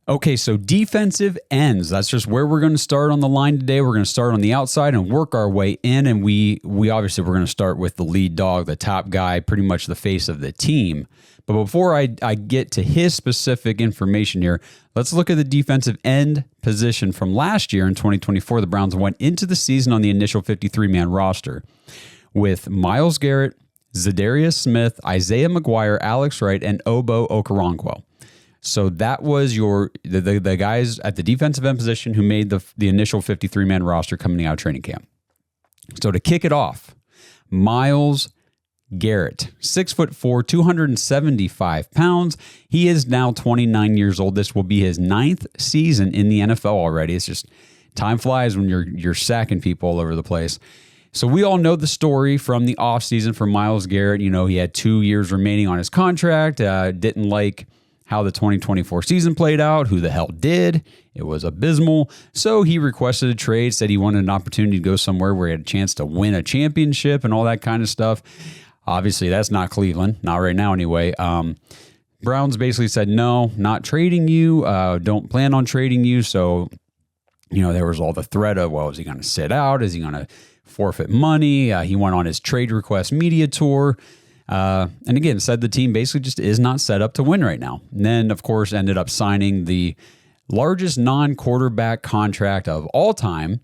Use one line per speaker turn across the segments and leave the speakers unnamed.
Okay, so defensive ends. That's just where we're going to start on the line today. We're going to start on the outside and work our way in. And we obviously we're going to start with the lead dog, the top guy, pretty much the face of the team. But before I get to his specific information here, let's look at the defensive end position from last year in 2024. The Browns went into the season on the initial 53-man roster with Myles Garrett, Zadarius Smith, Isaiah McGuire, Alex Wright, and Obo Okoronkwo. So that was the guys at the defensive end position who made the initial 53-man roster coming out of training camp. So to kick it off, Myles Garrett, 6'4", 275 pounds. He is now 29 years old. This will be his 9th season in the NFL already. It's just time flies when you're sacking people all over the place. So we all know the story from the offseason for Myles Garrett. You know, he had 2 years remaining on his contract, didn't like how the 2024 season played out. Who the hell did? It was abysmal. So he requested a trade, said he wanted an opportunity to go somewhere where he had a chance to win a championship and all that kind of stuff. Obviously, that's not Cleveland. Not right now anyway. Browns basically said, no, not trading you. Don't plan on trading you. So, you know, there was all the threat of, well, is he going to sit out? Is he going to forfeit money? He went on his trade request media tour. And again, said the team basically just is not set up to win right now. And then, of course, ended up signing the largest non-quarterback contract of all time,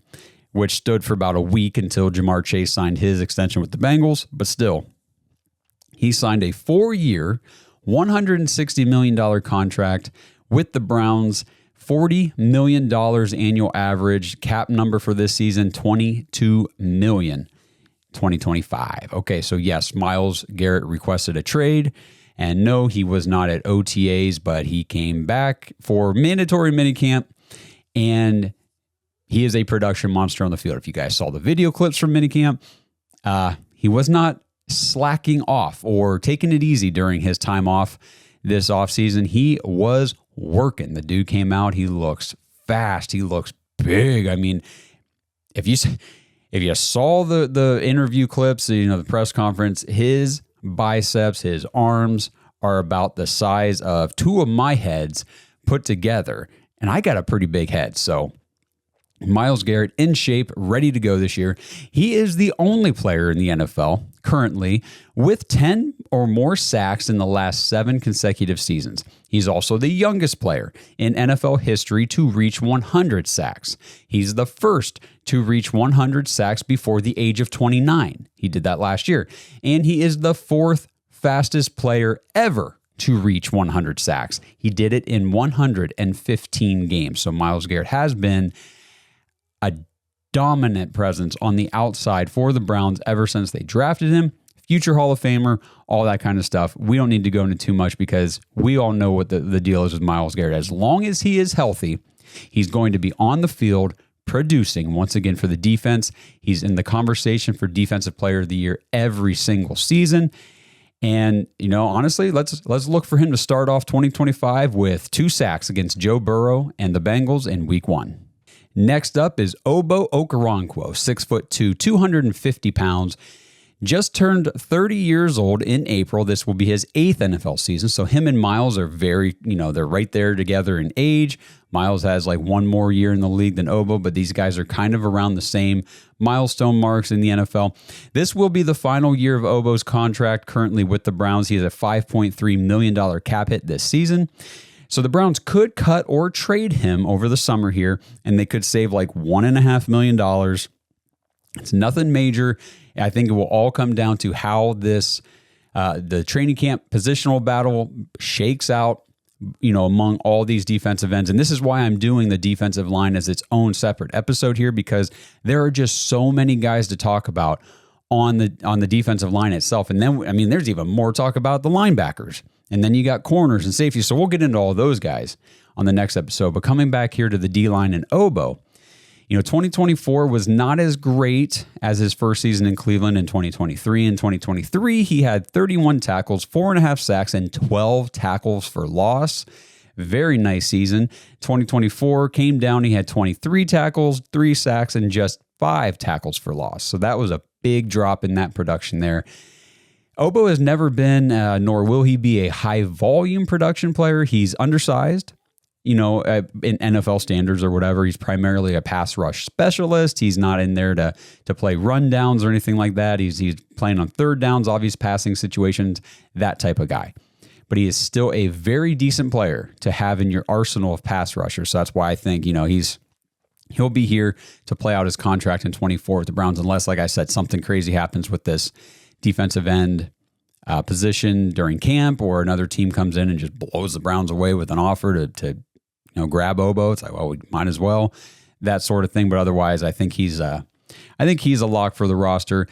which stood for about a week until Jamar Chase signed his extension with the Bengals. But still, he signed a 4-year, $160 million contract with the Browns, $40 million annual average, cap number for this season, $22 million. 2025. Okay, so yes, Myles Garrett requested a trade, and no, he was not at OTAs, but he came back for mandatory minicamp, and he is a production monster on the field. If you guys saw the video clips from minicamp, he was not slacking off or taking it easy during his time off this offseason. He was working. The dude came out. He looks fast. He looks big. I mean, if you saw the interview clips, you know, the press conference, his biceps, his arms are about the size of 2 of my heads put together. And I got a pretty big head. So Myles Garrett in shape, ready to go this year. He is the only player in the NFL currently with 10 or more sacks in the last 7 consecutive seasons. He's also the youngest player in NFL history to reach 100 sacks. He's the first to reach 100 sacks before the age of 29. He did that last year. And he is the 4th fastest player ever to reach 100 sacks. He did it in 115 games. So Myles Garrett has been a dominant presence on the outside for the Browns ever since they drafted him. Future Hall of Famer, all that kind of stuff. We don't need to go into too much because we all know what the deal is with Myles Garrett. As long as he is healthy, he's going to be on the field producing once again for the defense. He's in the conversation for Defensive Player of the Year every single season. And, you know, honestly, let's look for him to start off 2025 with 2 sacks against Joe Burrow and the Bengals in Week 1. Next up is Obo Okoronkwo, 6'2", 250 pounds. Just turned 30 years old in April. This will be his 8th NFL season. So him and Myles are very, they're right there together in age. Myles has like 1 more year in the league than Obo, but these guys are kind of around the same milestone marks in the NFL. This will be the final year of Obo's contract currently with the Browns. He has a $5.3 million cap hit this season. So the Browns could cut or trade him over the summer here, and they could save like $1.5 million. It's nothing major. I think it will all come down to how this the training camp positional battle shakes out, among all these defensive ends. And this is why I'm doing the defensive line as its own separate episode here, because there are just so many guys to talk about on the defensive line itself. And then, there's even more talk about the linebackers. And then you got corners and safeties. So we'll get into all those guys on the next episode. But coming back here to the D-line and Obo, 2024 was not as great as his first season in Cleveland in 2023. In 2023, he had 31 tackles, 4.5 sacks, and 12 tackles for loss. Very nice season. 2024 came down. He had 23 tackles, 3 sacks, and just 5 tackles for loss. So that was a big drop in that production there. Obo has never been, nor will he be, a high-volume production player. He's undersized, in NFL standards or whatever, he's primarily a pass rush specialist. He's not in there to play rundowns or anything like that. He's playing on third downs, obvious passing situations, that type of guy. But he is still a very decent player to have in your arsenal of pass rushers. So that's why I think, he'll be here to play out his contract in 24 with the Browns, unless, like I said, something crazy happens with this defensive end position during camp, or another team comes in and just blows the Browns away with an offer to grab Obo. It's like, well, we might as well, that sort of thing. But otherwise, I think he's a lock for the roster.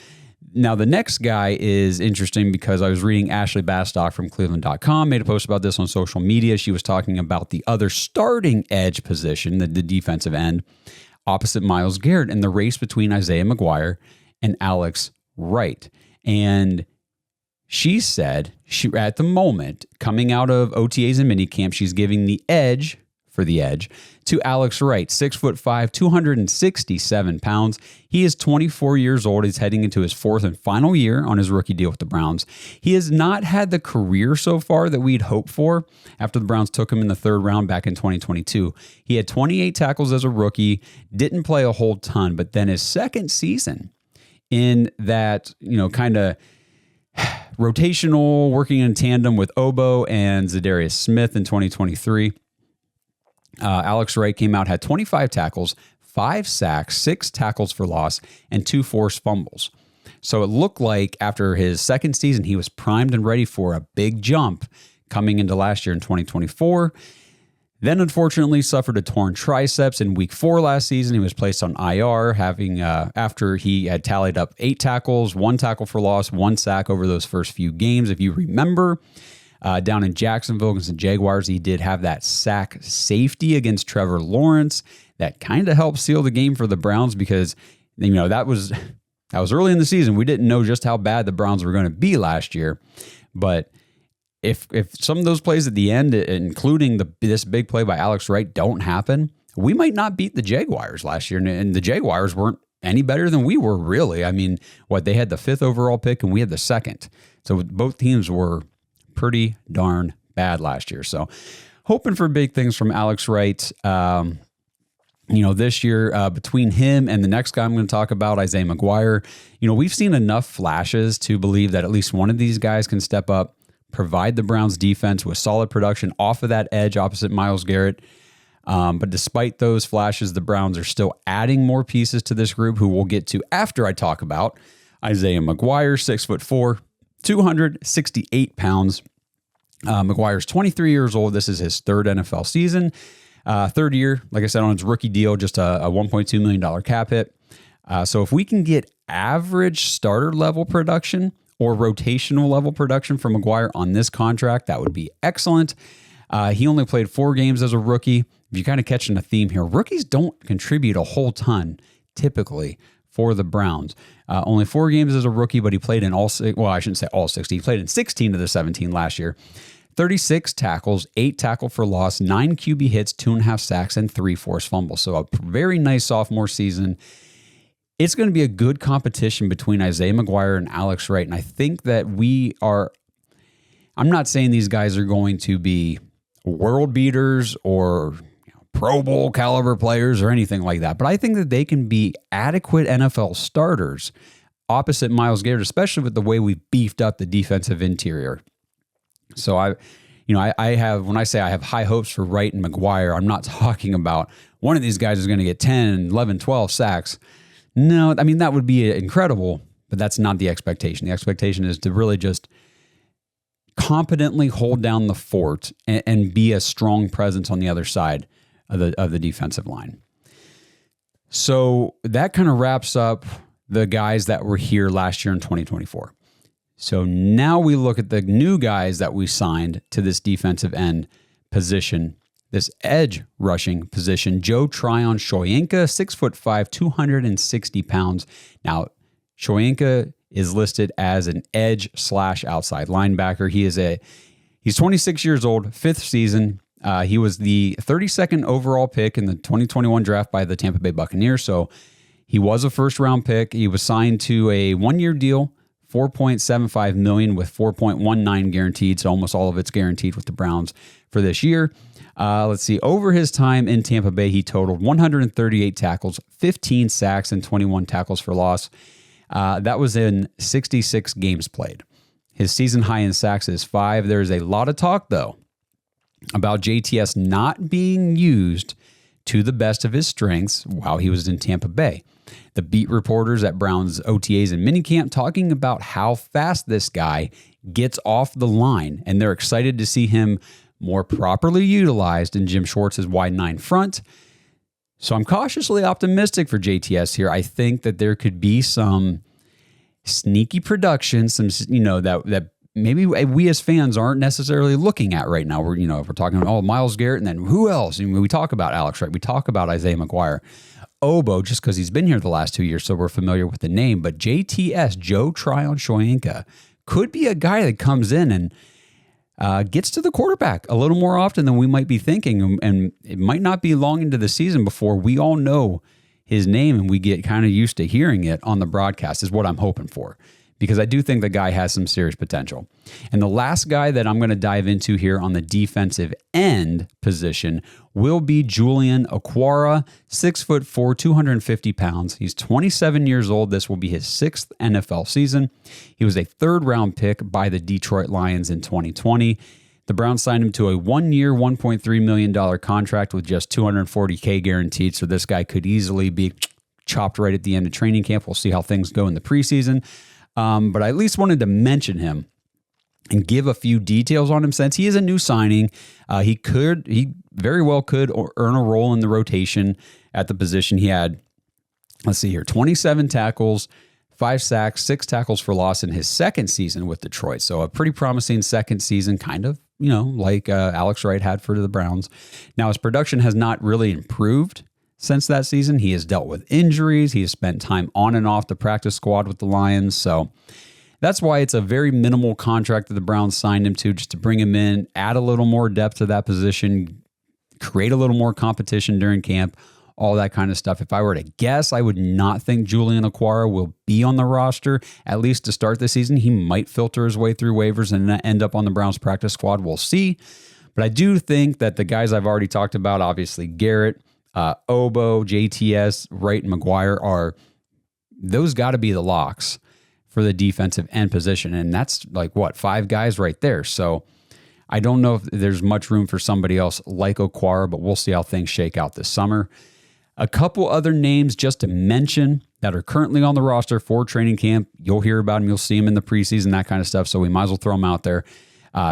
Now, the next guy is interesting because I was reading Ashley Bastock from Cleveland.com, made a post about this on social media. She was talking about the other starting edge position, the defensive end, opposite Myles Garrett, in the race between Isaiah McGuire and Alex Wright. And she said, at the moment, coming out of OTAs and minicamp, she's giving the edge to Alex Wright, 6'5", 267 pounds. He is 24 years old. He's heading into his fourth and final year on his rookie deal with the Browns. He has not had the career so far that we'd hoped for after the Browns took him in the third round back in 2022. He had 28 tackles as a rookie, didn't play a whole ton, but then his second season in that, kind of rotational, working in tandem with Obo and Zadarius Smith in 2023, Alex Wright came out, had 25 tackles, 5 sacks, 6 tackles for loss, and 2 forced fumbles. So it looked like after his second season, he was primed and ready for a big jump coming into last year in 2024. Then, unfortunately, suffered a torn triceps in week 4 last season. He was placed on IR, after he had tallied up 8 tackles, 1 tackle for loss, 1 sack over those first few games. If you remember, down in Jacksonville against the Jaguars, he did have that sack safety against Trevor Lawrence that kind of helped seal the game for the Browns because, that was early in the season. We didn't know just how bad the Browns were going to be last year. But if some of those plays at the end, including this big play by Alex Wright, don't happen, we might not beat the Jaguars last year. And the Jaguars weren't any better than we were, really. I mean, they had the 5th overall pick and we had the 2nd. So both teams were pretty darn bad last year. So hoping for big things from Alex Wright. This year, between him and the next guy I'm going to talk about, Isaiah McGuire, we've seen enough flashes to believe that at least one of these guys can step up, provide the Browns defense with solid production off of that edge opposite Myles Garrett. But despite those flashes, the Browns are still adding more pieces to this group, who we'll get to after I talk about Isaiah McGuire, 6'4", 268 pounds. McGuire's 23 years old. This is his 3rd NFL season. 3rd year, like I said, on his rookie deal, just a $1.2 million cap hit. So if we can get average starter level production or rotational level production from McGuire on this contract, that would be excellent. He only played 4 games as a rookie. If you're kind of catching a theme here, rookies don't contribute a whole ton typically for the Browns. Only 4 games as a rookie, but he played in I shouldn't say all 60. He played in 16 of the 17 last year. 36 tackles, 8 tackle for loss, 9 QB hits, 2.5 sacks, and 3 forced fumbles. So a very nice sophomore season. It's going to be a good competition between Isaiah McGuire and Alex Wright. And I think that I'm not saying these guys are going to be world beaters or Pro Bowl caliber players or anything like that, but I think that they can be adequate NFL starters opposite Myles Garrett, especially with the way we beefed up the defensive interior. So I have, when I say I have high hopes for Wright and McGuire, I'm not talking about one of these guys is going to get 10, 11, 12 sacks. No, I mean, that would be incredible, but that's not the expectation. The expectation is to really just competently hold down the fort and be a strong presence on the other side of the defensive line. So that kind of wraps up the guys that were here last year in 2024. So now we look at the new guys that we signed to this defensive end position, this edge rushing position. Joe Tryon-Shoyinka, 6'5", 260 pounds. Now, Shoyinka is listed as an edge/outside linebacker. He's 26 years old, 5th season. He was the 32nd overall pick in the 2021 draft by the Tampa Bay Buccaneers. So he was a first-round pick. He was signed to a 1-year deal, $4.75 million with $4.19 guaranteed. So almost all of it's guaranteed with the Browns for this year. Let's see. Over his time in Tampa Bay, he totaled 138 tackles, 15 sacks, and 21 tackles for loss. That was in 66 games played. His season high in sacks is 5. There's a lot of talk, though, about JTS not being used to the best of his strengths while he was in Tampa Bay. The beat reporters at Browns OTAs and minicamp talking about how fast this guy gets off the line, and they're excited to see him more properly utilized in Jim Schwartz's wide 9 front. So I'm cautiously optimistic for JTS here. I think that there could be some sneaky production, some, that maybe we as fans aren't necessarily looking at right now. We're talking about, Myles Garrett, and then who else? We talk about Alex Wright. We talk about Isaiah McGuire. Obo, just because he's been here the last 2 years, so we're familiar with the name. But JTS, Joe Tryon-shoyinka, could be a guy that comes in and gets to the quarterback a little more often than we might be thinking. And it might not be long into the season before we all know his name and we get kind of used to hearing it on the broadcast, is what I'm hoping for, because I do think the guy has some serious potential. And the last guy that I'm going to dive into here on the defensive end position will be Julian Okwara, 6'4", 250 pounds. He's 27 years old. This will be his 6th NFL season. He was a 3rd-round pick by the Detroit Lions in 2020. The Browns signed him to a 1-year, $1.3 million contract with just $240K guaranteed. So this guy could easily be chopped right at the end of training camp. We'll see how things go in the preseason. But I at least wanted to mention him and give a few details on him, since he is a new signing. He very well could earn a role in the rotation at the position. He had, 27 tackles, 5 sacks, 6 tackles for loss in his 2nd season with Detroit. So a pretty promising 2nd season, kind of, like Alex Wright had for the Browns. Now, his production has not really improved since that season. He has dealt with injuries. He has spent time on and off the practice squad with the Lions. So that's why it's a very minimal contract that the Browns signed him to, just to bring him in, add a little more depth to that position, create a little more competition during camp, all that kind of stuff. If I were to guess, I would not think Julian Okwara will be on the roster, at least to start the season. He might filter his way through waivers and end up on the Browns practice squad. We'll see. But I do think that the guys I've already talked about, obviously Garrett, Obo, JTS, Wright, and McGuire, those got to be the locks for the defensive end position. And that's 5 guys right there. So I don't know if there's much room for somebody else like Okwara, but we'll see how things shake out this summer. A couple other names just to mention that are currently on the roster for training camp. You'll hear about them. You'll see them in the preseason, that kind of stuff. So we might as well throw them out there.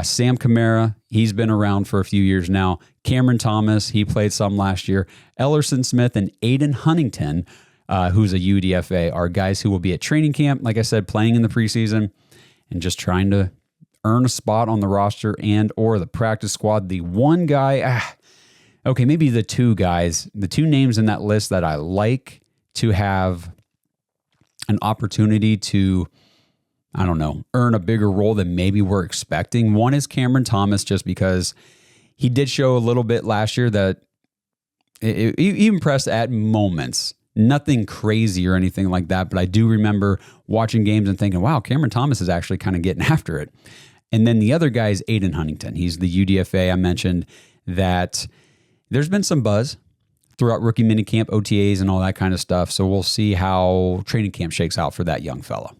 Sam Kamara, he's been around for a few years now. Cameron Thomas, he played some last year. Ellerson Smith and Aiden Huntington, who's a UDFA, are guys who will be at training camp, like I said, playing in the preseason and just trying to earn a spot on the roster and or the practice squad. The one guy, maybe the 2 guys, the 2 names in that list that I like to have an opportunity to, earn a bigger role than maybe we're expecting. One is Cameron Thomas, just because he did show a little bit last year that he impressed at moments. Nothing crazy or anything like that, but I do remember watching games and thinking, wow, Cameron Thomas is actually kind of getting after it. And then the other guy is Aiden Huntington. He's the UDFA. I mentioned that there's been some buzz throughout rookie minicamp, OTAs, and all that kind of stuff. So we'll see how training camp shakes out for that young fella.